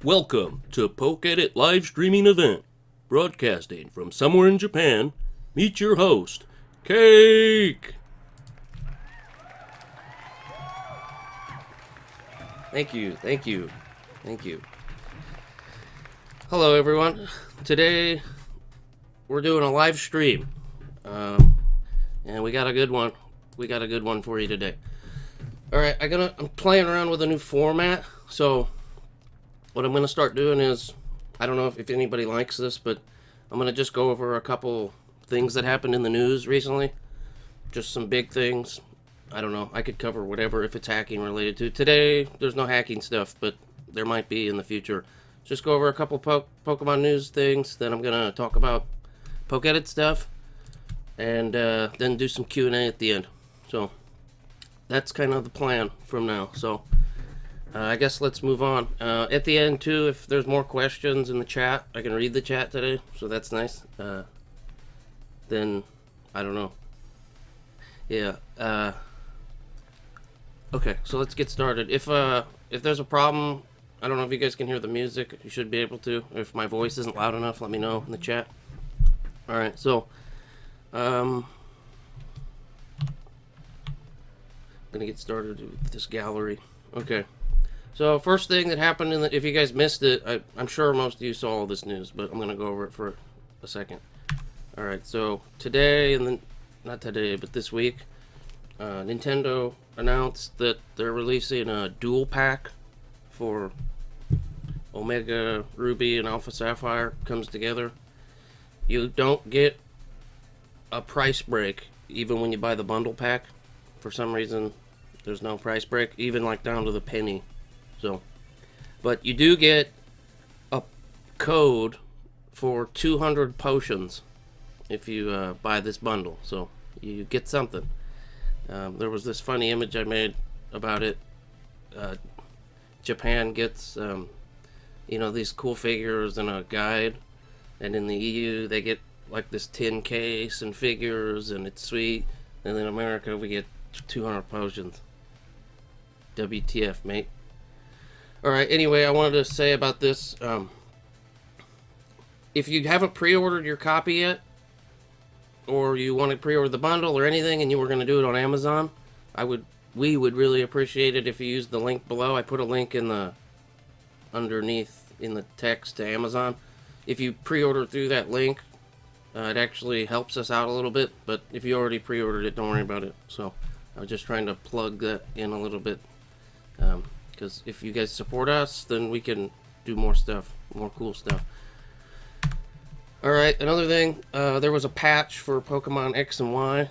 Welcome to PokEdit live streaming event, broadcasting from somewhere in Japan. Meet your host, Cake! Thank you. Hello everyone. Today, we're doing a live stream. And we got a good one. For you today. Alright, I'm playing around with a new format, so what I'm going to start doing is, I don't know if anybody likes this, but I'm going to just go over a couple things that happened in the news recently. Just some big things. I don't know, I could cover whatever if it's hacking related to. Today, there's no hacking stuff, but there might be in the future. Just go over a couple Pokemon news things, then I'm going to talk about PokEdit stuff, and then do some Q&A at the end. So, that's kind of the plan from now, so I guess let's move on. At the end, too, if there's more questions in the chat, I can read the chat today, so that's nice. Then, I don't know. Yeah, okay, so let's get started. If there's a problem, I don't know if you guys can hear the music. You should be able to. If my voice isn't loud enough, let me know in the chat. Alright, so, I'm gonna get started with this gallery. Okay. So, first thing that happened, if you guys missed it, I'm sure most of you saw all this news, but I'm going to go over it for a second. Alright, so today, not today, but this week, Nintendo announced that they're releasing a dual pack for Omega Ruby and Alpha Sapphire comes together. You don't get a price break, even when you buy the bundle pack. For some reason, there's no price break, even like down to the penny. So, but you do get a code for 200 potions if you buy this bundle. So you get something. There was this funny image I made about it. Japan gets, these cool figures and a guide, and in the EU they get like this tin case and figures, and it's sweet. And in America we get 200 potions. WTF, mate. Alright, anyway, I wanted to say about this, if you haven't pre-ordered your copy yet, or you want to pre-order the bundle or anything, and you were going to do it on Amazon, we would really appreciate it if you use the link below. I put a link underneath in the text to Amazon. If you pre-order through that link, it actually helps us out a little bit, but if you already pre-ordered it, don't worry about it. So, I was just trying to plug that in a little bit. Because if you guys support us, then we can do more stuff, more cool stuff. Alright, another thing, there was a patch for Pokemon X and Y.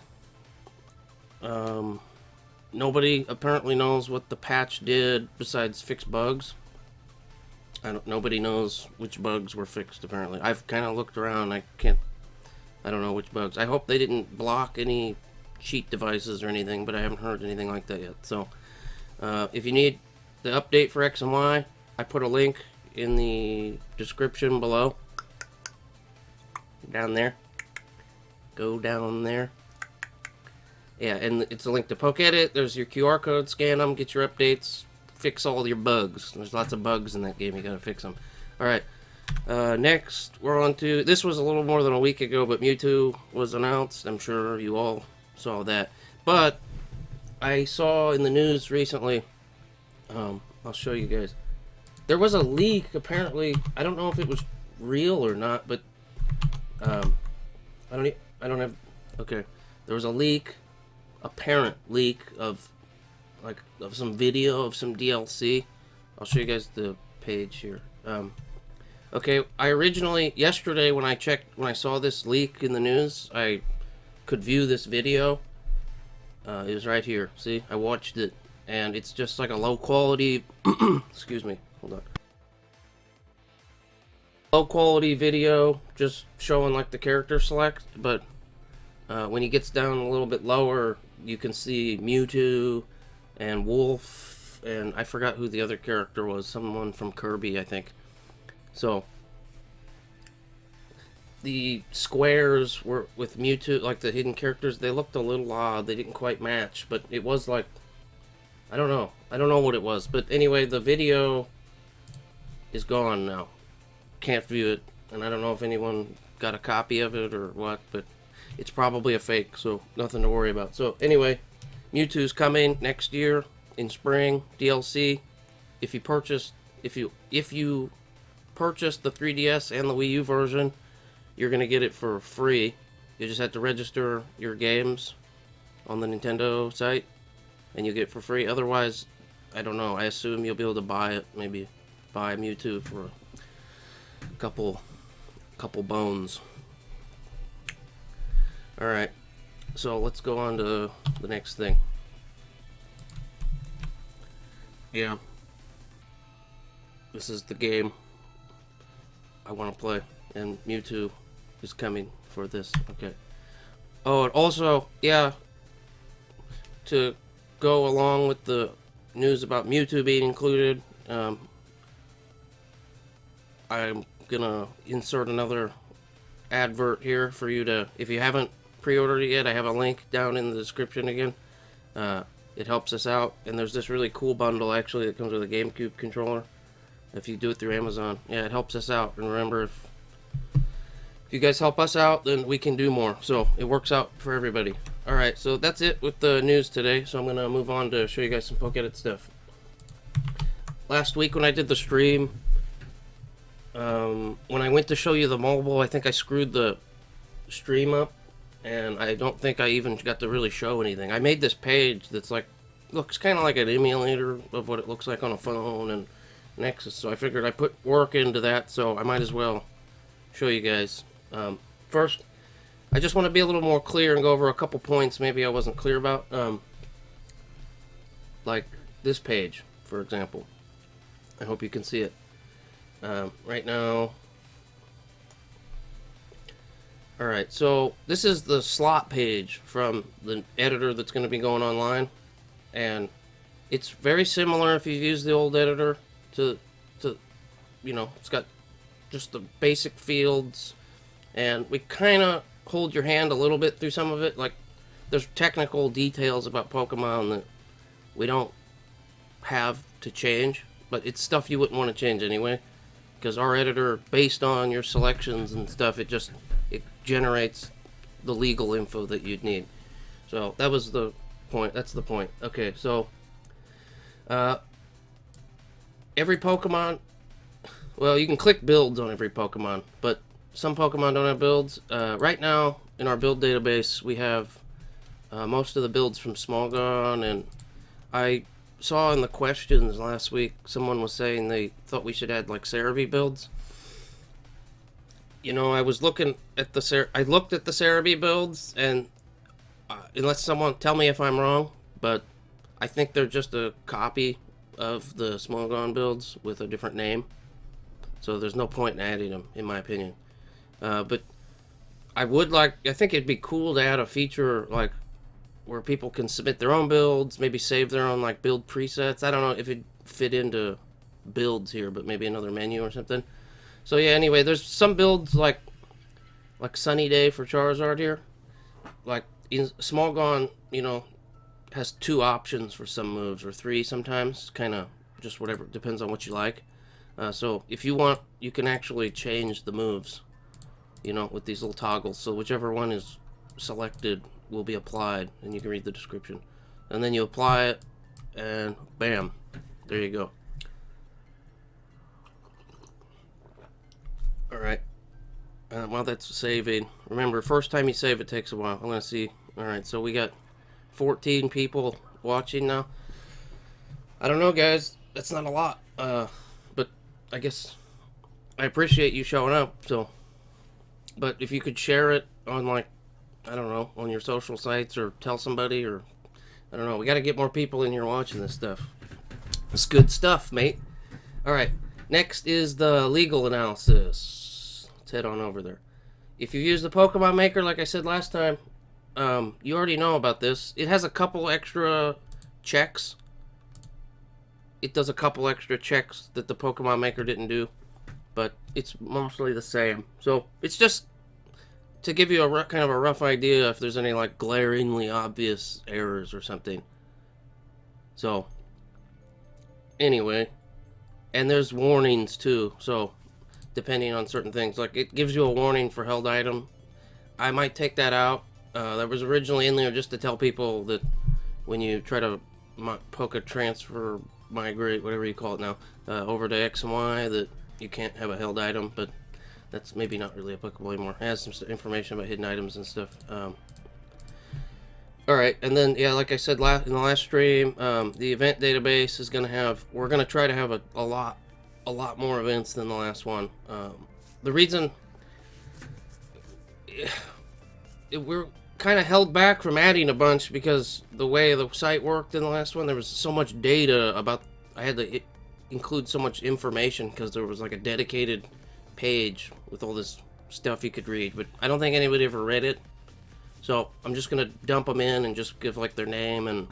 Nobody apparently knows what the patch did besides fix bugs. Nobody knows which bugs were fixed, apparently. I've kind of looked around, I don't know which bugs. I hope they didn't block any cheat devices or anything, but I haven't heard anything like that yet. So, if you need the update for X and Y, I put a link in the description below. Down there. Go down there. Yeah, and it's a link to PokEdit. There's your QR code. Scan them, get your updates, fix all your bugs. There's lots of bugs in that game. You gotta fix them. Alright. Next, we're on to... This was a little more than a week ago, but Mewtwo was announced. I'm sure you all saw that. But I saw in the news recently... I'll show you guys. There was a leak, apparently. I don't know if it was real or not, but I don't have. Okay, there was a leak, apparent leak of some video of some DLC. I'll show you guys the page here. Okay, I originally yesterday when I saw this leak in the news, I could view this video. It was right here. See, I watched it. And it's just like a low quality, excuse me, hold on. Low quality video, just showing like the character select, but when he gets down a little bit lower, you can see Mewtwo and Wolf, and I forgot who the other character was, someone from Kirby, I think. So, the squares were with Mewtwo, like the hidden characters, they looked a little odd, they didn't quite match, but it was like, I don't know what it was, but anyway, the video is gone now. Can't view it, and I don't know if anyone got a copy of it or what, but it's probably a fake, so nothing to worry about. So anyway, Mewtwo's coming next year in spring, DLC. If you purchase the 3DS and the Wii U version, you're gonna get it for free. You just have to register your games on the Nintendo site, and you get it for free. Otherwise, I don't know. I assume you'll be able to buy it. Maybe buy Mewtwo for a couple bones. All right. So let's go on to the next thing. Yeah. This is the game I want to play, and Mewtwo is coming for this. Okay. Oh, and also, yeah, to go along with the news about Mewtwo being included, I'm gonna insert another advert here for you to, if you haven't pre-ordered it yet, I have a link down in the description again. It helps us out, and there's this really cool bundle actually that comes with a GameCube controller. If you do it through Amazon, yeah, it helps us out. And remember, if you guys help us out, then we can do more. So it works out for everybody. All right, so that's it with the news today. So I'm gonna move on to show you guys some PokEdit stuff. Last week when I did the stream, when I went to show you the mobile, I think I screwed the stream up, and I don't think I even got to really show anything. I made this page that's like, looks kind of like an emulator of what it looks like on a phone and Nexus, so I figured I put work into that, so I might as well show you guys. First, I just want to be a little more clear and go over a couple points maybe I wasn't clear about. Like this page, for example. I hope you can see it. Right now. Alright, so this is the slot page from the editor that's going to be going online. And it's very similar if you've used the old editor to you know, it's got just the basic fields, and we kind of hold your hand a little bit through some of it. Like, there's technical details about Pokemon that we don't have to change, but it's stuff you wouldn't want to change anyway, because our editor, based on your selections and stuff, it generates the legal info that you'd need. So that was the point. That's the point. Okay, so every Pokemon, well, you can click builds on every Pokemon, but some Pokemon don't have builds. Right now, in our build database, we have most of the builds from Smogon, and I saw in the questions last week, someone was saying they thought we should add, like, Cerebi builds. You know, I was looking at I looked at the Cerebi builds, and unless someone tell me if I'm wrong, but I think they're just a copy of the Smogon builds with a different name, so there's no point in adding them, in my opinion. But I think it'd be cool to add a feature like where people can submit their own builds, maybe save their own like build presets. I don't know if it'd fit into builds here, but maybe another menu or something. So yeah, anyway, there's some builds like Sunny Day for Charizard here. Like in Smogon, you know, has 2 options for some moves, or 3 sometimes, kind of just whatever, depends on what you like. So if you want, you can actually change the moves, you know, with these little toggles. So whichever one is selected will be applied, and you can read the description. And then you apply it, and bam, there you go. Alright, while that's saving, remember, first time you save it takes a while. I'm going to see. Alright, so we got 14 people watching now. I don't know, guys, that's not a lot, but I guess I appreciate you showing up. So, but if you could share it on, like, I don't know, on your social sites, or tell somebody, or I don't know, we got to get more people in here watching this stuff. It's good stuff, mate. Alright, next is the legal analysis. Let's head on over there. If you use the Pokemon Maker, like I said last time, you already know about this. It has a couple extra checks. It does a couple extra checks that the Pokemon Maker didn't do, but it's mostly the same. So it's just to give you a kind of a rough idea if there's any like glaringly obvious errors or something. So anyway, And there's warnings too, so depending on certain things, like it gives you a warning for held item. I might take that out. That was originally in there just to tell people that when you try to Poke transfer, migrate, whatever you call it now, over to X and Y, that you can't have a held item, but that's maybe not really applicable anymore. It has some information about hidden items and stuff. Alright, and then, yeah, like I said in the last stream, the event database is going to have, we're going to try to have a lot more events than the last one. The reason we're kind of held back from adding a bunch because the way the site worked in the last one, there was so much data about, I had to include so much information because there was like a dedicated page with all this stuff you could read, but I don't think anybody ever read it. So I'm just going to dump them in and just give like their name and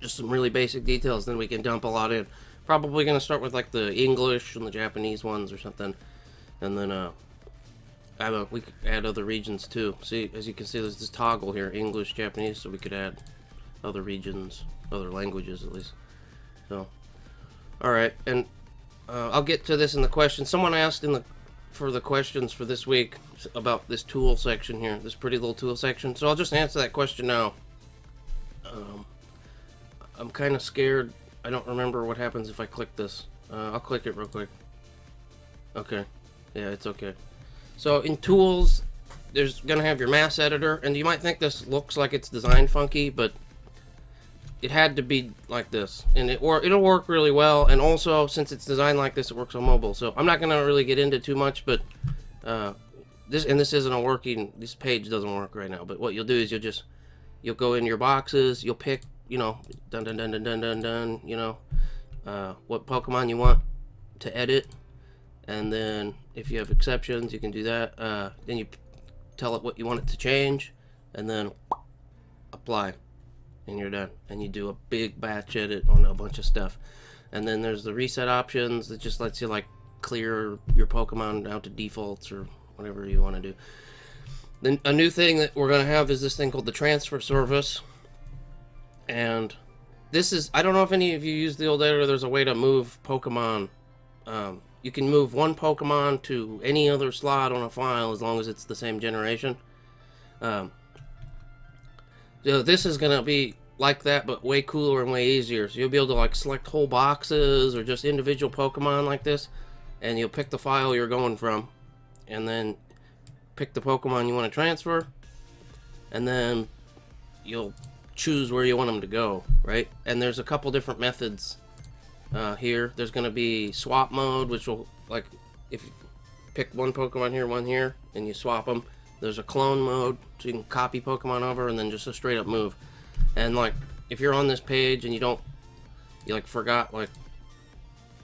just some really basic details. Then we can dump a lot in. Probably going to start with like the English and the Japanese ones or something. And then we could add other regions too. See, as you can see, there's this toggle here, English, Japanese, so we could add other regions, other languages at least. So, alright, and I'll get to this in the questions. Someone asked for the questions for this week about this tool section here, this pretty little tool section. So I'll just answer that question now. I'm kind of scared. I don't remember what happens if I click this. I'll click it real quick. Okay. Yeah, it's okay. So in tools, there's going to have your mass editor, and you might think this looks like it's designed funky, but it had to be like this, and it'll work really well. And also, since it's designed like this, it works on mobile. So I'm not going to really get into too much, but this isn't a working. This page doesn't work right now. But what you'll do is you'll go in your boxes, you'll pick, you know, dun dun dun dun dun dun dun, you know, what Pokemon you want to edit, and then if you have exceptions, you can do that. Then you tell it what you want it to change, and then apply. And you're done. And you do a big batch edit on a bunch of stuff. And then there's the reset options that just lets you like clear your Pokemon out to defaults or whatever you want to do. Then a new thing that we're going to have is this thing called the transfer service. And this is, I don't know if any of you use the old editor, there's a way to move Pokemon. You can move one Pokemon to any other slot on a file as long as it's the same generation. So this is going to be like that, but way cooler and way easier. So you'll be able to like select whole boxes or just individual Pokemon like this, and you'll pick the file you're going from, and then pick the Pokemon you want to transfer, and then you'll choose where you want them to go, right? And there's a couple different methods here. There's going to be swap mode, which will, like, if you pick one Pokemon here, one here, and you swap them. There's a clone mode, so you can copy Pokemon over, and then just a straight up move. And like, if you're on this page and you like forgot, like,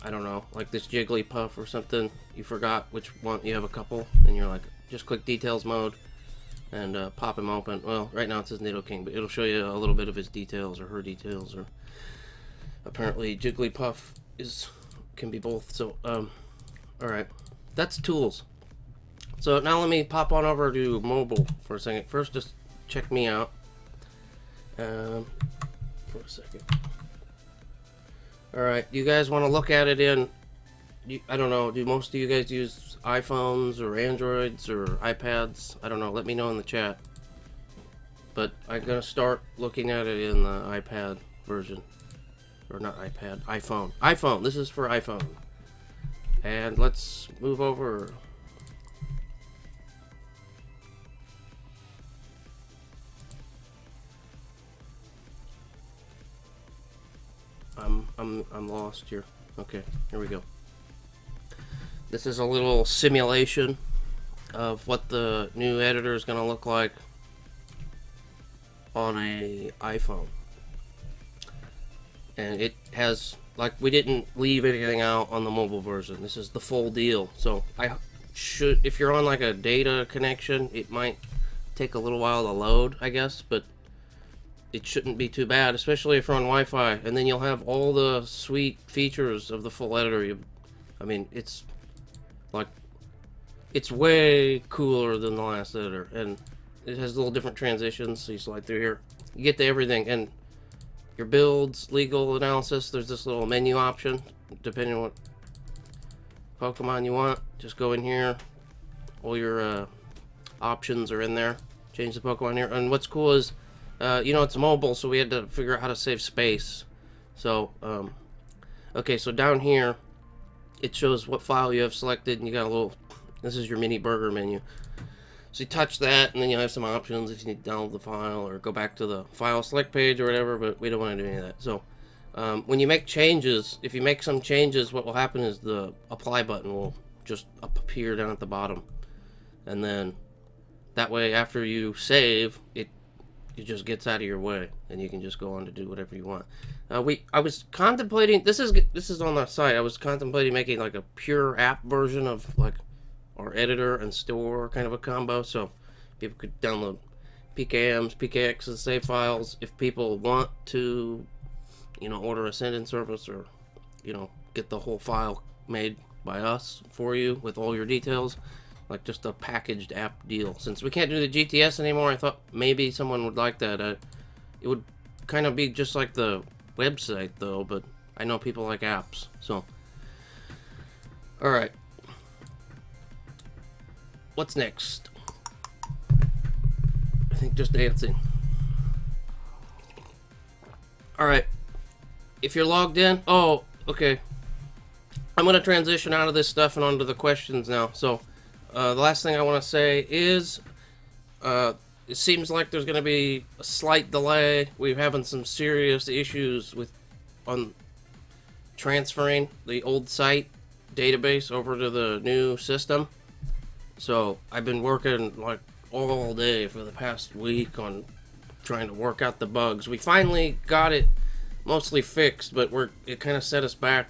I don't know, like this Jigglypuff or something, you forgot which one, you have a couple, and you're like, just click details mode and pop him open. Well, right now it says Nidoking, but it'll show you a little bit of his details or her details, or apparently Jigglypuff can be both. So alright, that's tools. So now let me pop on over to mobile for a second. First, just check me out for a second. Alright, you guys want to look at it in, I don't know, do most of you guys use iPhones or Androids or iPads? I don't know, let me know in the chat. But I'm going to start looking at it in the iPad version. Or not iPad, iPhone. iPhone, this is for iPhone. And let's move over. I'm lost here. Okay, here we go. This is a little simulation of what the new editor is going to look like on a iPhone. And it has, like, we didn't leave anything out on the mobile version. This is the full deal. So if you're on like a data connection, it might take a little while to load, I guess, but it shouldn't be too bad, especially if you're on Wi-Fi, and then you'll have all the sweet features of the full editor. I mean, it's like, it's way cooler than the last editor, and it has little different transitions, so you slide through here. You get to everything, and your builds, legal analysis, there's this little menu option, depending on what Pokemon you want, just go in here. All your options are in there. Change the Pokemon here. And what's cool is, you know, it's mobile, so we had to figure out how to save space. So, okay, so down here, it shows what file you have selected, and you got a little, this is your mini burger menu. So you touch that, and then you'll have some options if you need to download the file or go back to the file select page or whatever, but we don't want to do any of that. So when you make changes, if you make some changes, what will happen is the apply button will just appear down at the bottom. And then that way, after you save, it just gets out of your way, and you can just go on to do whatever you want. I was contemplating, this is on the site, I was contemplating making like a pure app version of like our editor and store kind of a combo, so people could download PKMs, PKXs, save files. If people want to, you know, order a send-in service or, you know, get the whole file made by us for you with all your details, like just a packaged app deal. Since we can't do the GTS anymore, I thought maybe someone would like that. It would kind of be just like the website though, but I know people like apps, so. Alright. What's next? I think just dancing. Alright. If you're logged in, oh, okay. I'm going to transition out of this stuff and onto the questions now. So, the last thing I want to say is, it seems like there's going to be a slight delay. We're having some serious issues on transferring the old site database over to the new system. So I've been working like all day for the past week on trying to work out the bugs. We finally got it mostly fixed, but it kind of set us back.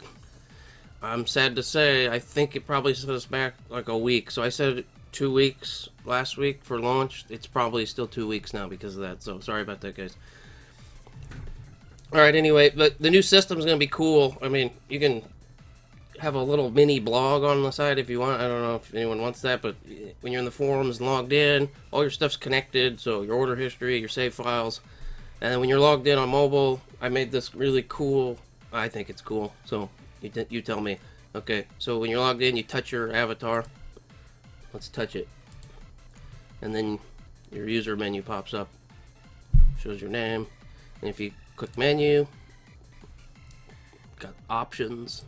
I'm sad to say, I think it probably set us back like a week. So I said 2 weeks last week for launch. It's probably still 2 weeks now because of that. So sorry about that, guys. Alright, anyway, but the new system's going to be cool. I mean, you can have a little mini blog on the side if you want. I don't know if anyone wants that, but when you're in the forums and logged in, all your stuff's connected. So your order history, your save files. And then when you're logged in on mobile, I made this really cool. I think it's cool. So you tell me. Okay, so when you're logged in, you touch your avatar. Let's touch it. And then your user menu pops up. Shows your name. And if you click menu, got options.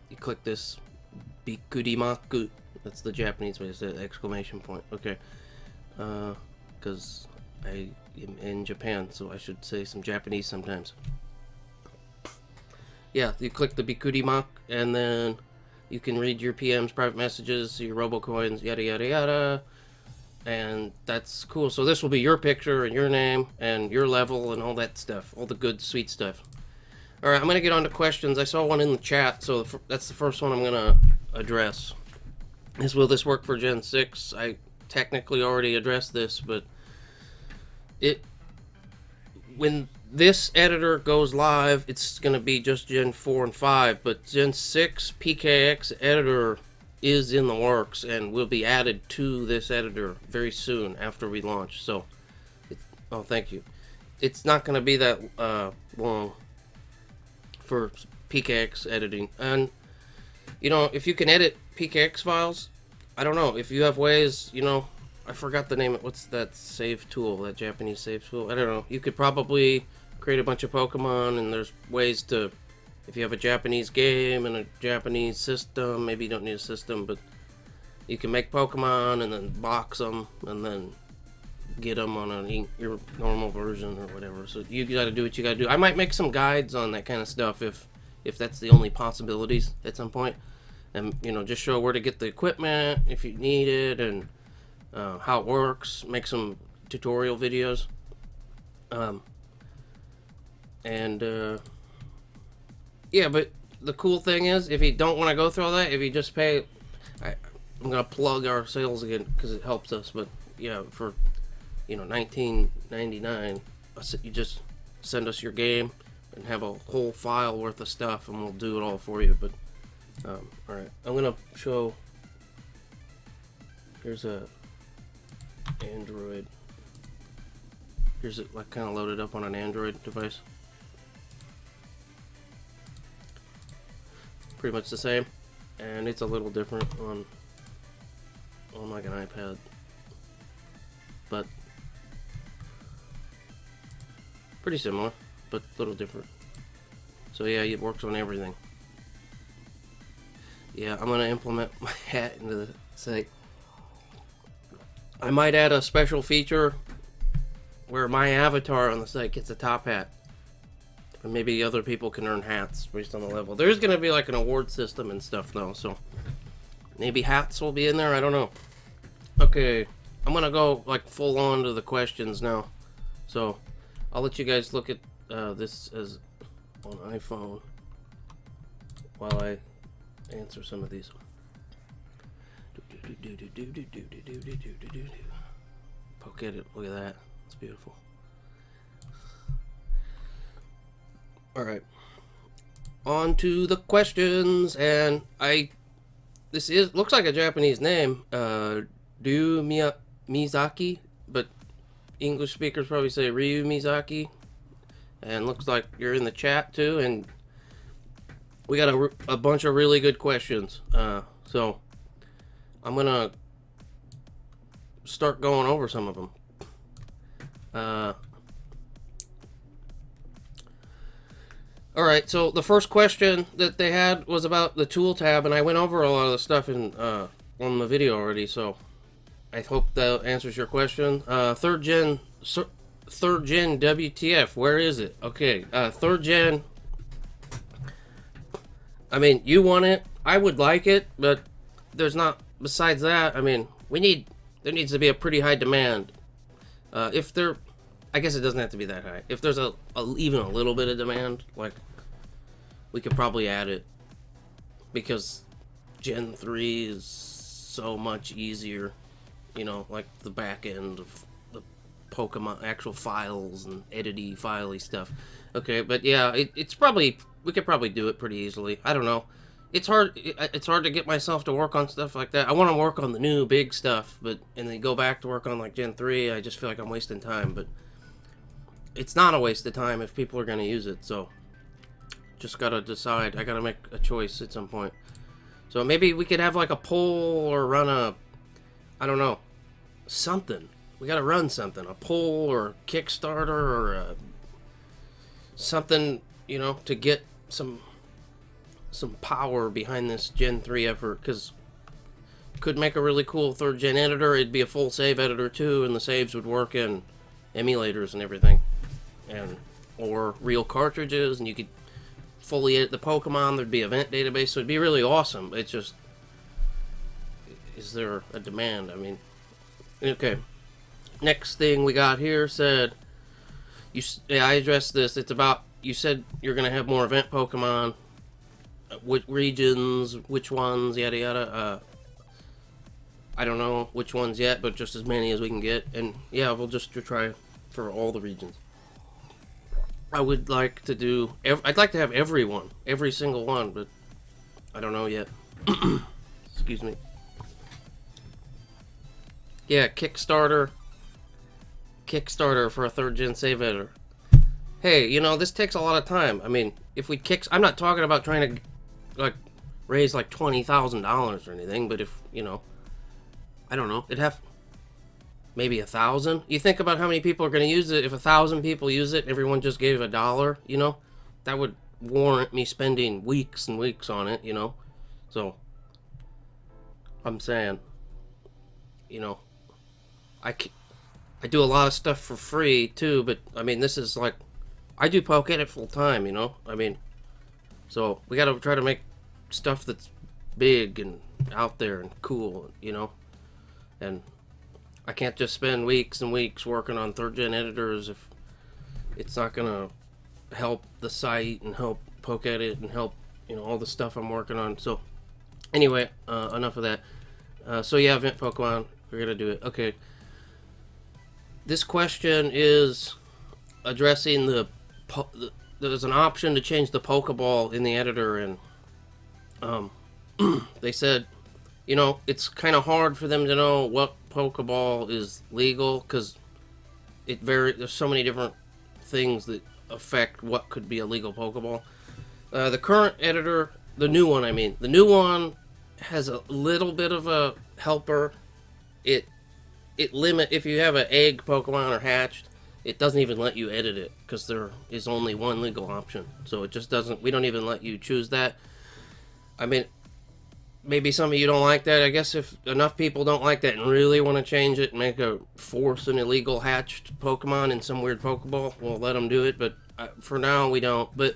You click this Bikurimaku. That's the Japanese way to say it, exclamation point. Okay. Because I am in Japan, so I should say some Japanese sometimes. Yeah, you click the Bikurimaku, and then you can read your PMs, private messages, your robocoins, yada yada yada. And that's cool. So this will be your picture and your name and your level and all that stuff. All the good, sweet stuff. Alright, I'm going to get on to questions. I saw one in the chat, so that's the first one I'm going to address. Will this work for Gen 6? I technically already addressed this, but when this editor goes live, it's going to be just Gen 4 and 5, but Gen 6 PKX editor is in the works and will be added to this editor very soon after we launch. So, oh, thank you. It's not going to be that long for PKX editing. And, you know, if you can edit PKX files, I don't know, if you have ways, you know, I forgot the name of, what's that save tool, that Japanese save tool? I don't know. You could probably create a bunch of Pokemon, and there's ways to, if you have a Japanese game and a Japanese system, maybe you don't need a system, but you can make Pokemon and then box them and then get them on your normal version or whatever. So you gotta do what you gotta do. I might make some guides on that kind of stuff if that's the only possibilities at some point. And, you know, just show where to get the equipment if you need it, and how it works. Make some tutorial videos. Yeah, but the cool thing is, if you don't want to go through all that, if you just pay, I'm gonna plug our sales again because it helps us. But yeah, for, you know, $19.99, you just send us your game and have a whole file worth of stuff, and we'll do it all for you. But all right, I'm gonna show. Here's a Android. Here's it, like, kind of loaded up on an Android device. Pretty much the same. and it's a little different on like an iPad, but pretty similar, but a little different. So yeah, it works on everything. Yeah, I'm gonna implement my hat into the site. I might add a special feature where my avatar on the site gets a top hat. Or maybe other people can earn hats based on the level. There's gonna be like an award system and stuff though, so maybe hats will be in there, I don't know. Okay, I'm gonna go like full on to the questions now. So I'll let you guys look at this as on iPhone while I answer some of these. PokEdit, look at that. It's beautiful. Alright. On to the questions, and this looks like a Japanese name. Ryu Mizaki, but English speakers probably say Ryu Mizaki. And looks like you're in the chat too, and we got a bunch of really good questions. So I'm gonna start going over some of them. Alright, so the first question that they had was about the tool tab, and I went over a lot of the stuff in on the video already, so I hope that answers your question. Third gen WTF, where is it? Okay, third gen, I mean, you want it, I would like it, but there's not, besides that, I mean, there needs to be a pretty high demand. If there, I guess it doesn't have to be that high. If there's even a little bit of demand, like, we could probably add it, because Gen 3 is so much easier, you know, like the back end of the Pokemon, actual files and edity, filey stuff. Okay, but yeah, it's probably, we could probably do it pretty easily. I don't know. It's hard to get myself to work on stuff like that. I want to work on the new big stuff, and then go back to work on like Gen 3, I just feel like I'm wasting time, but it's not a waste of time if people are going to use it, so just gotta decide. I gotta make a choice at some point. So maybe we could have like a poll or run I don't know, something. We gotta run something, a poll or Kickstarter or something, you know, to get some power behind this Gen 3 effort, because could make a really cool third gen editor. It'd be a full save editor too, and the saves would work in emulators and everything, or real cartridges, and you could fully edit the Pokemon. There'd be event database, so it'd be really awesome. It's just, is there a demand? I mean, okay. Next thing we got here said, I addressed this. It's about, you said you're gonna have more event Pokemon. Which regions, which ones, yada yada. I don't know which ones yet, but just as many as we can get. And yeah, we'll just try for all the regions. I would like to do, I'd like to have everyone, every single one, but I don't know yet. Excuse me. Yeah, Kickstarter for a third gen save editor. Hey, you know, this takes a lot of time. I mean, if we I'm not talking about trying to like raise like $20,000 or anything, but if, you know, I don't know, it'd have maybe 1,000. You think about how many people are going to use it. If 1,000 people use it, everyone just gave $1, you know, that would warrant me spending weeks and weeks on it, you know. So I'm saying, you know, I do a lot of stuff for free too, but I mean, this is like, I do PokEdit full time, you know. I mean, so we gotta try to make stuff that's big and out there and cool, you know. And I can't just spend weeks and weeks working on third gen editors if it's not gonna help the site and help PokEdit and help, you know, all the stuff I'm working on. So anyway, enough of that. So yeah, event Pokemon, we're gonna do it. Okay. This question is addressing there's an option to change the Pokeball in the editor, and they said, you know, it's kind of hard for them to know what Pokeball is legal, because there's so many different things that affect what could be a legal Pokeball. The current editor, the new one, has a little bit of a helper. It limit if you have an egg Pokemon or hatched, it doesn't even let you edit it because there is only one legal option. So it just doesn't. We don't even let you choose that. I mean, maybe some of you don't like that. I guess if enough people don't like that and really want to change it and make a force an illegal hatched Pokemon in some weird Pokeball, we'll let them do it. But for now, we don't. But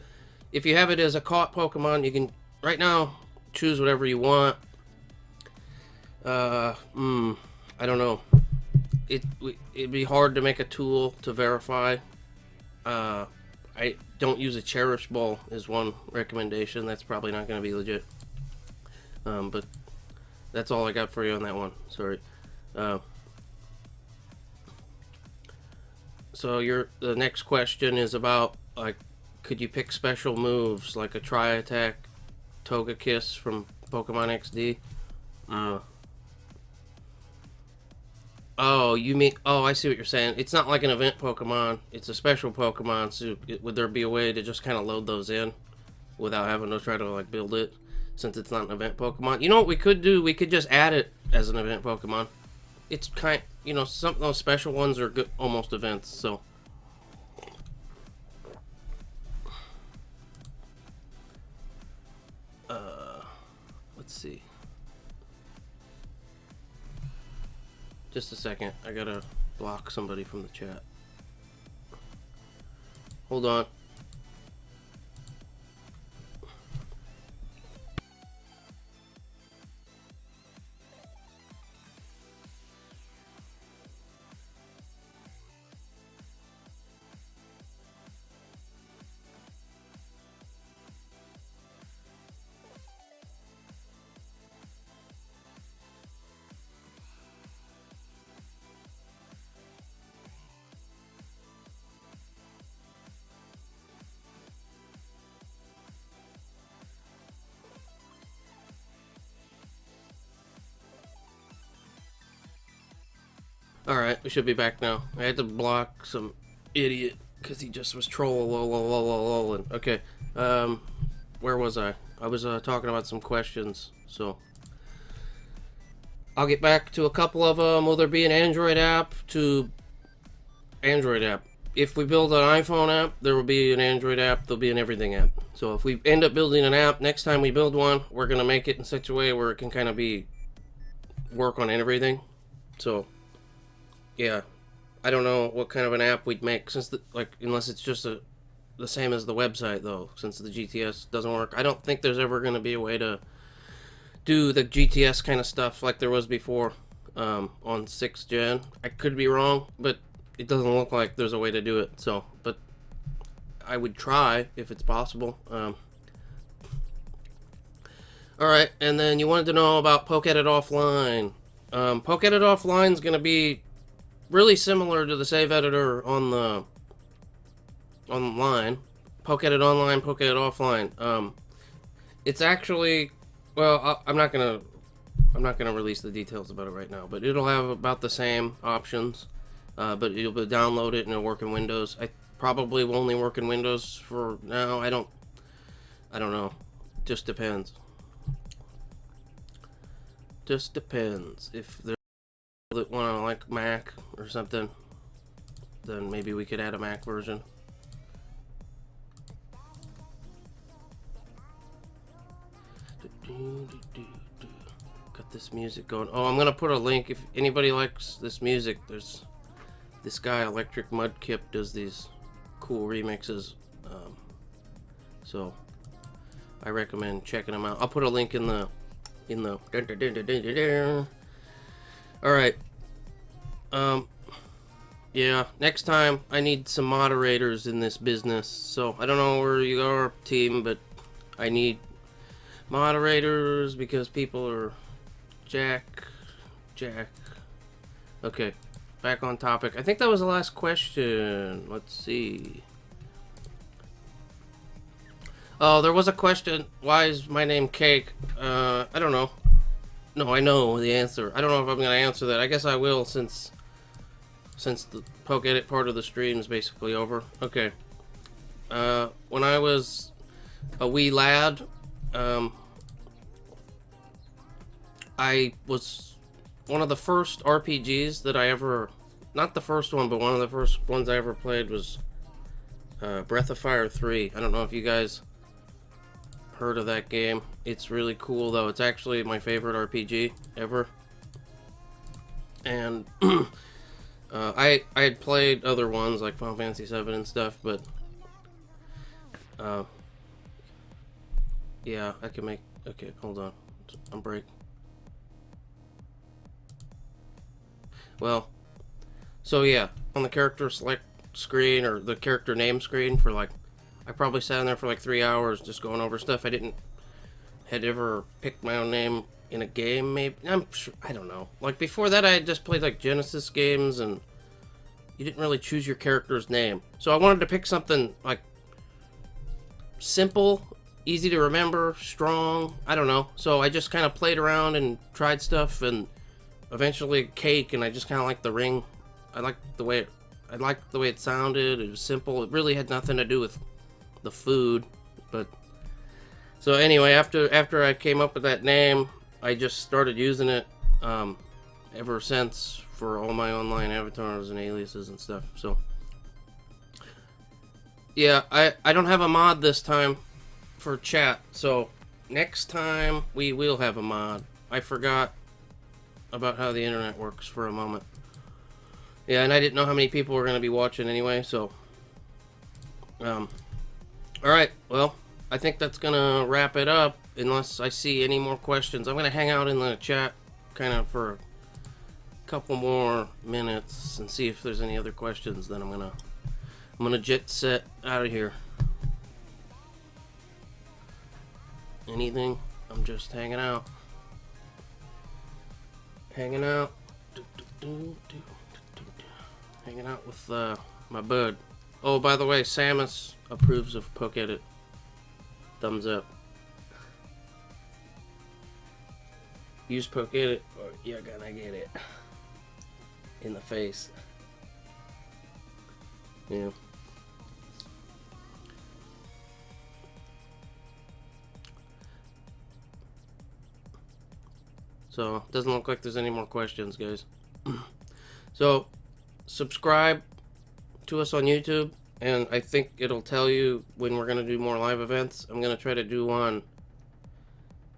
if you have it as a caught Pokemon, you can right now choose whatever you want. I don't know. It'd be hard to make a tool to verify. I don't use a Cherish Ball is one recommendation. That's probably not going to be legit. But that's all I got for you on that one. Sorry. So the next question is about, like, could you pick special moves like a Tri-Attack Togekiss from Pokemon XD? Oh, you mean... Oh, I see what you're saying. It's not like an event Pokemon. It's a special Pokemon, so would there be a way to just kind of load those in without having to try to, like, build it, since it's not an event Pokemon? You know what we could do? We could just add it as an event Pokemon. It's kind... You know, some of those special ones are good, almost events, so... Let's see. Just a second. I gotta block somebody from the chat. Hold on. Alright, we should be back now. I had to block some idiot because he just was trolling. Okay, where was I? I was talking about some questions, so... I'll get back to a couple of them. Will there be an Android app to... Android app. If we build an iPhone app, there will be an Android app, there'll be an everything app. So if we end up building an app, next time we build one, we're going to make it in such a way where it can kind of be... work on everything. So... Yeah, I don't know what kind of an app we'd make, since unless it's just the same as the website though, since the GTS doesn't work. I don't think there's ever going to be a way to do the GTS kind of stuff like there was before on 6th gen. I could be wrong, but it doesn't look like there's a way to do it. So, but I would try if it's possible. All right, and then you wanted to know about PokEdit Offline. PokEdit Offline is going to be really similar to the save editor on the online. PokEdit Online, PokEdit Offline. It's actually, well, I'm not gonna release the details about it right now, but it'll have about the same options. But you'll be download it and it'll work in Windows. I probably will only work in Windows for now. I don't know. Just depends. Just depends. If they're that want to like Mac or something, then maybe we could add a Mac version. Got this music going. Oh, I'm gonna put a link if anybody likes this music. There's this guy Electric Mudkip does these cool remixes, so I recommend checking them out. I'll put a link in the Alright. Yeah, next time I need some moderators in this business. So, I don't know where you are, team, but I need moderators because people are Jack. Okay, back on topic. I think that was the last question. Let's see. Oh, there was a question. Why is my name Cake? I don't know. No, I know the answer. I don't know if I'm going to answer that. I guess I will since the PokEdit part of the stream is basically over. Okay. When I was a wee lad, I was one of the first RPGs that I ever, not the first one, but one of the first ones I ever played was Breath of Fire 3. I don't know if you guys heard of that game. It's really cool, though. It's actually my favorite RPG ever. And I had played other ones like Final Fantasy 7 and stuff, but yeah, I can make. Okay, hold on. I'm break. Well, so yeah, on the character select screen or the character name screen for like, I probably sat in there for like 3 hours just going over stuff. Had ever picked my own name in a game. Maybe I'm sure, I don't know. Like before that, I had just played like Genesis games, and you didn't really choose your character's name. So I wanted to pick something like simple, easy to remember, strong. I don't know. So I just kind of played around and tried stuff, and eventually Cake, and I just kind of liked the ring. I liked the way it sounded. It was simple. It really had nothing to do with the food, but so anyway, after I came up with that name, I just started using it ever since for all my online avatars and aliases and stuff. So yeah, I don't have a mod this time for chat, so next time we will have a mod. I forgot about how the internet works for a moment. Yeah, and I didn't know how many people were going to be watching anyway, so alright, well, I think that's going to wrap it up, unless I see any more questions. I'm going to hang out in the chat kind of for a couple more minutes and see if there's any other questions. Then I'm gonna jet set out of here. Anything? I'm just hanging out. Hanging out. Hanging out with my bud. Oh, by the way, Samus approves of PokEdit. Thumbs up. Use PokEdit or you're gonna get it in the face. Yeah. So, doesn't look like there's any more questions, guys. So, subscribe to us on YouTube, and I think it'll tell you when we're going to do more live events. I'm going to try to do one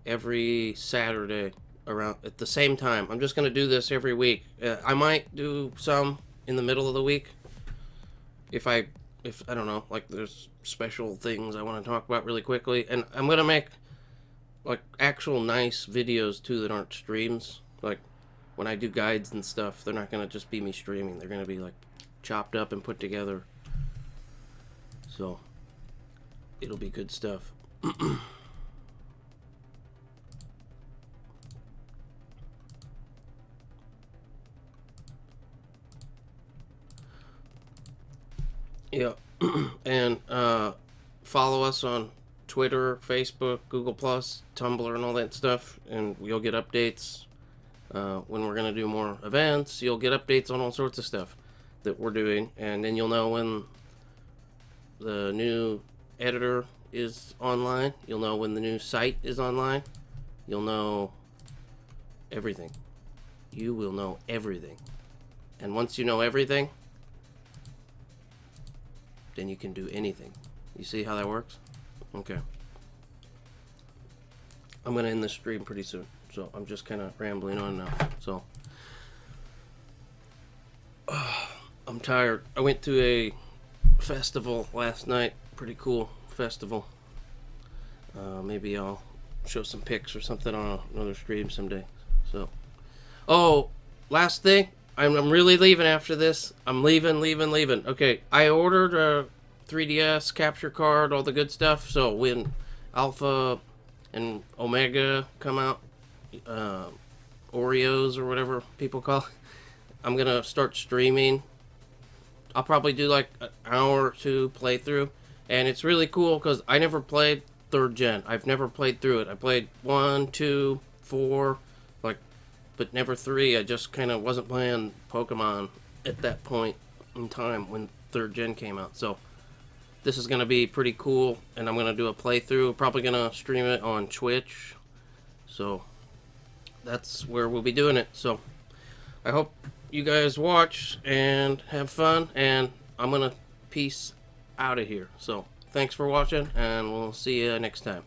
every Saturday around at the same time. I'm just going to do this every week. I might do some in the middle of the week if I don't know, like there's special things I want to talk about really quickly. And I'm going to make like actual nice videos too that aren't streams. Like when I do guides and stuff, they're not going to just be me streaming. They're going to be like chopped up and put together. So it'll be good stuff. Yeah. And follow us on Twitter, Facebook, Google+, Tumblr, and all that stuff, and you'll get updates when we're going to do more events. You'll get updates on all sorts of stuff that we're doing, and then you'll know when the new editor is online. You'll know when the new site is online. You'll know everything. You will know everything. And once you know everything, then you can do anything. You see how that works? Okay. I'm going to end this stream pretty soon, so I'm just kind of rambling on now. So, I'm tired. I went to a festival last night. Pretty cool festival. Maybe I'll show some pics or something on another stream someday. So, oh, last thing. I'm really leaving after this. I'm leaving. Okay, I ordered a 3DS capture card, all the good stuff. So when Alpha and Omega come out, Oreos or whatever people call it, I'm gonna start streaming. I'll probably do like an hour or two playthrough, and it's really cool because I never played 3rd gen. I've never played through it. I played 1, 2, 4, like, but never 3. I just kind of wasn't playing Pokemon at that point in time when 3rd gen came out. So this is gonna be pretty cool, and I'm gonna do a playthrough. Probably gonna stream it on Twitch. So that's where we'll be doing it. So I hope you guys watch and have fun, and I'm gonna peace out of here. So thanks for watching, and we'll see you next time.